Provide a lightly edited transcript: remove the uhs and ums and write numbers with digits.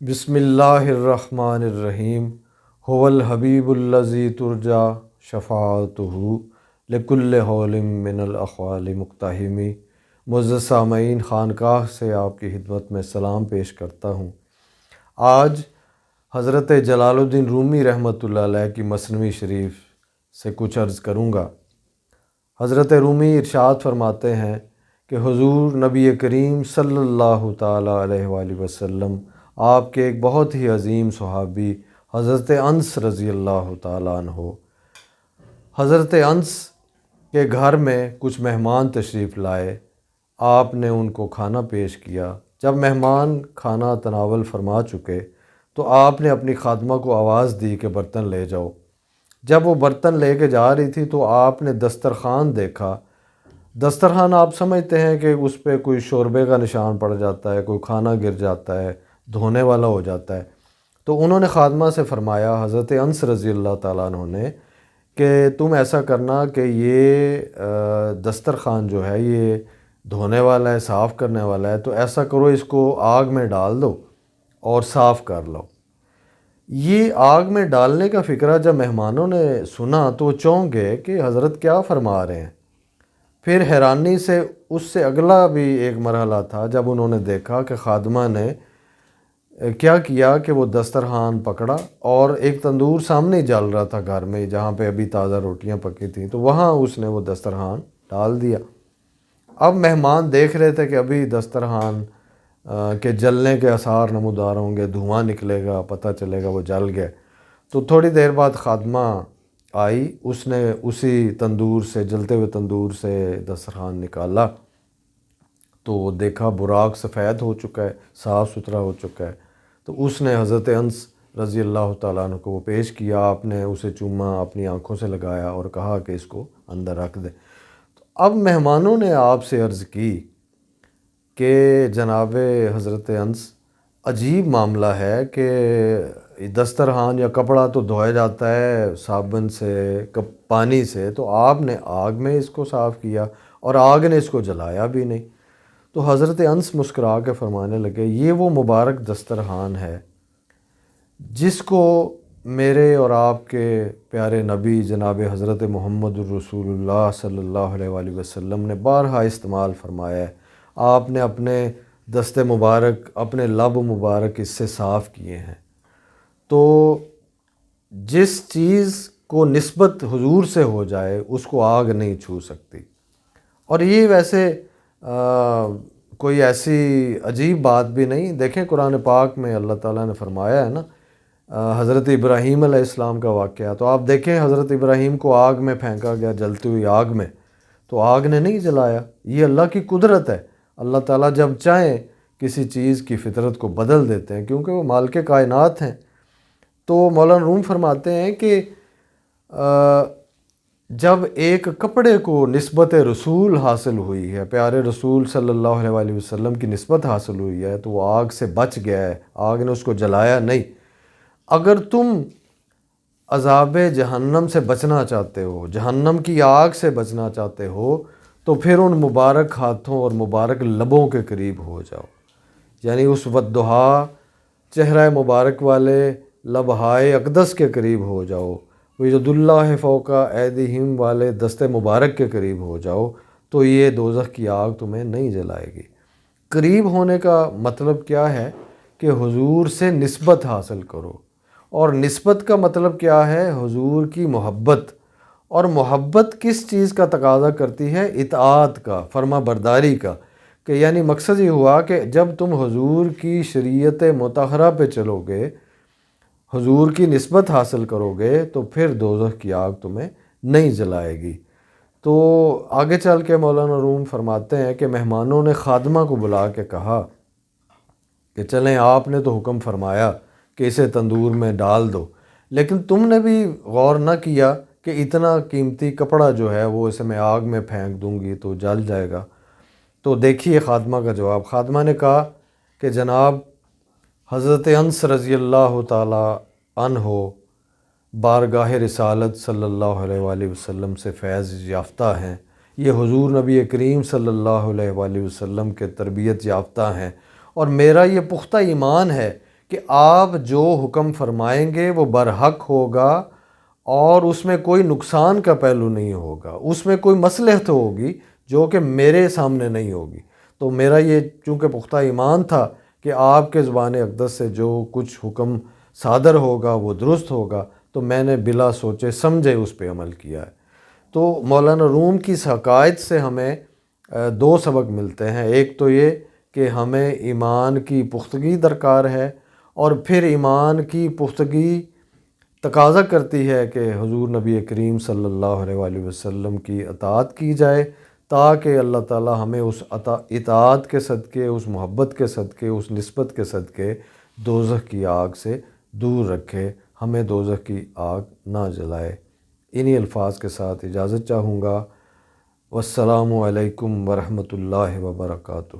بسم اللہ الرحمن الرحیم هو الحبیب الذی ترجا شفاعتہ لکل حول من الاحوال مقتحمی۔ معزز سامعین، خانقاہ سے آپ کی خدمت میں سلام پیش کرتا ہوں۔ آج حضرت جلال الدین رومی رحمۃ اللہ علیہ کی مثنوی شریف سے کچھ عرض کروں گا۔ حضرت رومی ارشاد فرماتے ہیں کہ حضور نبی کریم صلی اللہ تعالیٰ علیہ وآلہ وسلم آپ کے ایک بہت ہی عظیم صحابی حضرت انس رضی اللہ تعالیٰ عنہ، حضرت انس کے گھر میں کچھ مہمان تشریف لائے۔ آپ نے ان کو کھانا پیش کیا۔ جب مہمان کھانا تناول فرما چکے تو آپ نے اپنی خادمہ کو آواز دی کہ برتن لے جاؤ۔ جب وہ برتن لے کے جا رہی تھی تو آپ نے دسترخوان دیکھا۔ دسترخوان آپ سمجھتے ہیں کہ اس پہ کوئی شوربے کا نشان پڑ جاتا ہے، کوئی کھانا گر جاتا ہے، دھونے والا ہو جاتا ہے۔ تو انہوں نے خادمہ سے فرمایا، حضرت انس رضی اللہ تعالیٰ عنہ نے، کہ تم ایسا کرنا کہ یہ دسترخوان جو ہے یہ دھونے والا ہے، صاف کرنے والا ہے، تو ایسا کرو اس کو آگ میں ڈال دو اور صاف کر لو۔ یہ آگ میں ڈالنے کا فکرہ جب مہمانوں نے سنا تو وہ چونک گئے کہ حضرت کیا فرما رہے ہیں۔ پھر حیرانی سے اس سے اگلا بھی ایک مرحلہ تھا جب انہوں نے دیکھا کہ خادمہ نے کیا کیا کہ وہ دسترخوان پکڑا اور ایک تندور سامنے جل رہا تھا گھر میں، جہاں پہ ابھی تازہ روٹیاں پکی تھیں، تو وہاں اس نے وہ دسترخوان ڈال دیا۔ اب مہمان دیکھ رہے تھے کہ ابھی دسترخوان کے جلنے کے آثار نمودار ہوں گے، دھواں نکلے گا، پتہ چلے گا وہ جل گئے۔ تو تھوڑی دیر بعد خادمہ آئی، اس نے اسی تندور سے، جلتے ہوئے تندور سے دسترخوان نکالا تو دیکھا براق سفید ہو چکا ہے، صاف ستھرا ہو چکا ہے۔ تو اس نے حضرت انس رضی اللہ تعالیٰ عنہ کو وہ پیش کیا۔ آپ نے اسے چوما، اپنی آنکھوں سے لگایا اور کہا کہ اس کو اندر رکھ دے۔ تو اب مہمانوں نے آپ سے عرض کی کہ جناب حضرت انس، عجیب معاملہ ہے کہ دسترخوان یا کپڑا تو دھویا جاتا ہے صابن سے، پانی سے، تو آپ نے آگ میں اس کو صاف کیا اور آگ نے اس کو جلایا بھی نہیں۔ تو حضرت انس مسکرا کے فرمانے لگے، یہ وہ مبارک دسترخوان ہے جس کو میرے اور آپ کے پیارے نبی جناب حضرت محمد الرسول اللہ صلی اللہ علیہ وآلہ وسلم نے بارہا استعمال فرمایا ہے۔ آپ نے اپنے دست مبارک، اپنے لب مبارک اس سے صاف کیے ہیں۔ تو جس چیز کو نسبت حضور سے ہو جائے اس کو آگ نہیں چھو سکتی۔ اور یہ ویسے کوئی ایسی عجیب بات بھی نہیں۔ دیکھیں قرآن پاک میں اللہ تعالیٰ نے فرمایا ہے نا، حضرت ابراہیم علیہ السلام کا واقعہ، تو آپ دیکھیں حضرت ابراہیم کو آگ میں پھینکا گیا، جلتی ہوئی آگ میں، تو آگ نے نہیں جلایا۔ یہ اللہ کی قدرت ہے۔ اللہ تعالیٰ جب چاہیں کسی چیز کی فطرت کو بدل دیتے ہیں، کیونکہ وہ مالک کائنات ہیں۔ تو مولانا روم فرماتے ہیں کہ جب ایک کپڑے کو نسبت رسول حاصل ہوئی ہے، پیارے رسول صلی اللہ علیہ وآلہ وسلم کی نسبت حاصل ہوئی ہے، تو وہ آگ سے بچ گیا ہے، آگ نے اس کو جلایا نہیں۔ اگر تم عذاب جہنم سے بچنا چاہتے ہو، جہنم کی آگ سے بچنا چاہتے ہو، تو پھر ان مبارک ہاتھوں اور مبارک لبوں کے قریب ہو جاؤ، یعنی اس والضحیٰ چہرہ مبارک والے لبہائے اقدس کے قریب ہو جاؤ، وَيَدُ اللَّهِ فَوْقَ أَيْدِيهِمْ والے دست مبارک کے قریب ہو جاؤ، تو یہ دوزخ کی آگ تمہیں نہیں جلائے گی۔ قریب ہونے کا مطلب کیا ہے کہ حضور سے نسبت حاصل کرو، اور نسبت کا مطلب کیا ہے؟ حضور کی محبت۔ اور محبت کس چیز کا تقاضا کرتی ہے؟ اطاعت کا، فرما برداری کا، کہ یعنی مقصد یہ ہوا کہ جب تم حضور کی شریعت مطہرہ پہ چلو گے، حضور کی نسبت حاصل کرو گے، تو پھر دوزخ کی آگ تمہیں نہیں جلائے گی۔ تو آگے چل کے مولانا روم فرماتے ہیں کہ مہمانوں نے خادمہ کو بلا کے کہا کہ چلیں، آپ نے تو حکم فرمایا کہ اسے تندور میں ڈال دو، لیکن تم نے بھی غور نہ کیا کہ اتنا قیمتی کپڑا جو ہے وہ اسے میں آگ میں پھینک دوں گی تو جل جائے گا۔ تو دیکھیے خادمہ کا جواب۔ خادمہ نے کہا کہ جناب حضرت انس رضی اللہ تعالیٰ عنہ بارگاہ رسالت صلی اللہ علیہ وآلہ وسلم سے فیض یافتہ ہیں، یہ حضور نبی کریم صلی اللہ علیہ وآلہ وسلم کے تربیت یافتہ ہیں، اور میرا یہ پختہ ایمان ہے کہ آپ جو حکم فرمائیں گے وہ برحق ہوگا اور اس میں کوئی نقصان کا پہلو نہیں ہوگا، اس میں کوئی مصلحت ہوگی جو کہ میرے سامنے نہیں ہوگی۔ تو میرا یہ چونکہ پختہ ایمان تھا کہ آپ کے زبان اقدس سے جو کچھ حکم صادر ہوگا وہ درست ہوگا، تو میں نے بلا سوچے سمجھے اس پہ عمل کیا ہے۔ تو مولانا روم کی اس حقائق سے ہمیں دو سبق ملتے ہیں۔ ایک تو یہ کہ ہمیں ایمان کی پختگی درکار ہے، اور پھر ایمان کی پختگی تقاضا کرتی ہے کہ حضور نبی کریم صلی اللہ علیہ وآلہ وسلم کی اطاعت کی جائے، تاکہ اللہ تعالی ہمیں اس اطاعت کے صدقے، اس محبت کے صدقے، اس نسبت کے صدقے دوزخ کی آگ سے دور رکھے، ہمیں دوزخ کی آگ نہ جلائے۔ انہی الفاظ کے ساتھ اجازت چاہوں گا۔ والسلام علیکم ورحمۃ اللہ وبرکاتہ۔